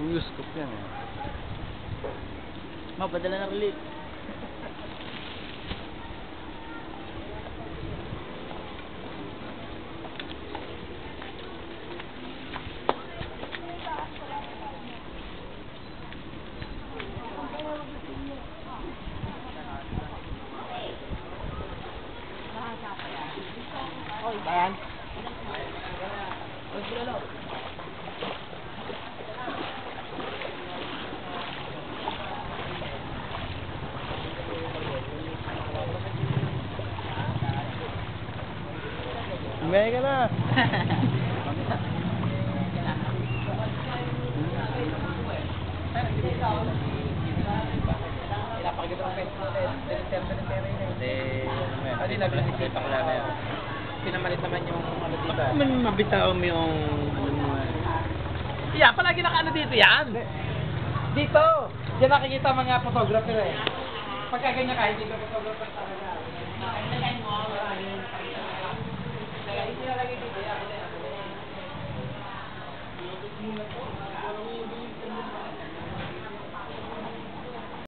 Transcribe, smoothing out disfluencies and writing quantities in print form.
Uyuskop yan eh. Mapadala na relief. Bayan. Umay ka na. Hindi nag-isipan lang yan. Pinamalit naman yung ano dito. Baka man mabitaw mo yung ano mo. Yeah, palagi naka-ano dito yan. Dito! Diyan nakikita mga photographer eh. Pagka ganyan kahit hindi ka photographer talaga. Nakain mo, isinalagay dito yan.